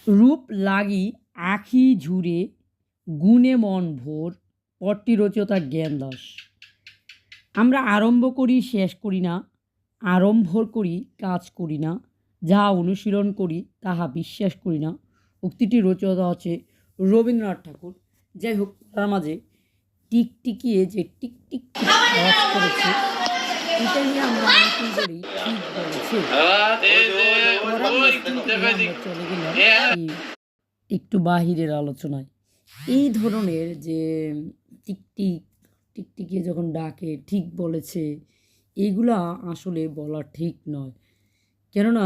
রূপ লাগি আখি ঝুরে গুণে মন ভোর পট্টি রচয়িতা জ্ঞান দাস। আমরা আরম্ভ করি শেষ করি না, আরম্ভ করি কাজ করি না, যাহা অনুশীলন করি তাহা বিশ্বাস করি না। উক্তিটি রচয়িতা হচ্ছে রবীন্দ্রনাথ ঠাকুর। যাই হোক, তার মাঝে টিকটিকিয়ে যে টিকটিক আওয়াজ করেছে এটা নিয়ে আমরা অনেকেই বলি ঠিক বলেছে। চলে গেলাম একটু বাহিরের আলোচনায়। এই ধরনের যে টিকটিক টিকটিকিয়ে যখন ডাকে ঠিক বলেছে, এইগুলা আসলে বলা ঠিক নয়। কেননা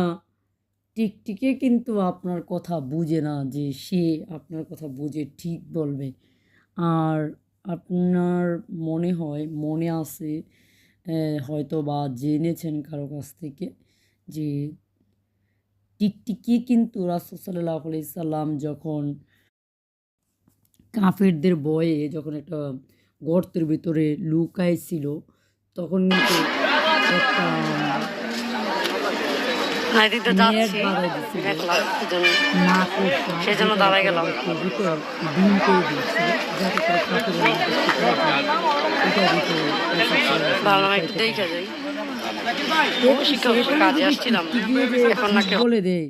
টিকটিকে কিন্তু আপনার কথা বুঝে না যে সে আপনার কথা বুঝে ঠিক বলবে। আর আপনার মনে হয় মনে আছে হয়তো বা জেনেছেন কারো কাছ থেকে যে টিকটিকি কিন্তু রাসূল সাল্লাল্লাহু আলাইহি সাল্লাম যখন কাফেরদের ভয়ে যখন একটা গর্তের ভিতরে লুকায় ছিল, তখন কিন্তু একটা নেট বাড়াই দিছিল। সেজন্য দাঁড়ায় গেলাম। ভিতর ডিম করে দিয়েছিল যাতে করে কাফেররা না বুঝতে পারে যে এটার ভিতরে ভাবলাম একটু দেখে যাই। কাজে আসছিলাম এখন নাকি বলে দেয়,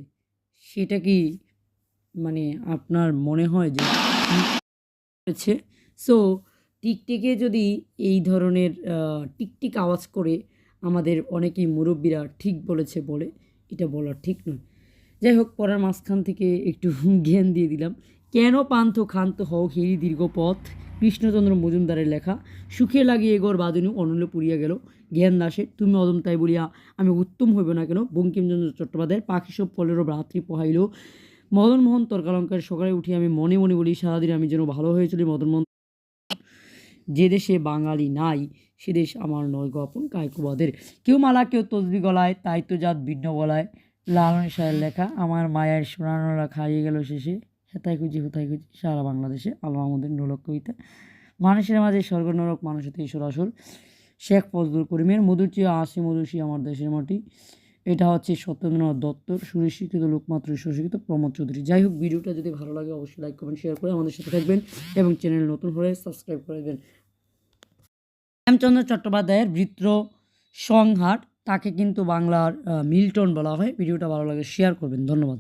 সেটা কি মানে আপনার মনে হয় যে হয়েছে? সো টিকটিকে যদি এই ধরনের টিকটিক আওয়াজ করে আমাদের অনেকেই মুরব্বীরা ঠিক বলেছে বলে, এটা বলা ঠিক নয়। যাই হোক, পড়ার মাঝখান থেকে একটু জ্ঞান দিয়ে দিলাম। কেন পান্থ ক্ষান্ত হও হেরি দীর্ঘ পথ, কৃষ্ণচন্দ্র মজুমদারের লেখা। সুখে লাগিয়ে এগোর বাদনী অনূল্য পুড়িয়া গেল, জ্ঞান দাসের তুমি অদম তাই বলিয়া আমি উত্তম হইব না কেন। বঙ্কিমচন্দ্র চট্টোপাধ্যায়ের পাখি সব পলেরও রাত্রি পোহাইল। মদনমোহন তর্কালঙ্কার সকালে উঠি আমি মনে মনে বলি সারাদিন আমি যেন ভালো হয়ে চলি। মদনমোহন যে দেশে বাঙালি নাই সে দেশ আমার নয় গো আপন কায়কুবাদের। কেউ মালা কেউ তসবি গলায় তাই তো জাত ভিন্ন গলায়। লালন শাহের লেখা। আমার মায়ের সোনানোরা খাইয়ে গেল শেষে, হেতাই খুঁজি হুতাই খুঁজি সারা বাংলাদেশে। আলো আমাদের নোলক কবিতা। মানুষের মাঝে স্বর্গ নরক মানুষেতে ঈশ্বর আসর। শেখ ফজলুল করিমের মধুর চেয়ে আসি মধুসী আমার দেশের মাটি। এটা হচ্ছে সত্যেন্দ্রনাথ দত্তর সুরে শিক্ষিত লোকমাত্র সুশিক্ষিত প্রমোদ চৌধুরী। যাই হোক, ভিডিওটা যদি ভালো লাগে অবশ্যই লাইক কমেন্ট শেয়ার করে আমাদের সাথে থাকবেন এবং চ্যানেল নতুন হলে সাবস্ক্রাইব করে দেবেন। হেমচন্দ্র চট্টোপাধ্যায়ের বৃত্র সংহার, তাকে কিন্তু বাংলার মিল্টন বলা হয়। ভিডিওটা ভালো লাগে শেয়ার করবেন। ধন্যবাদ।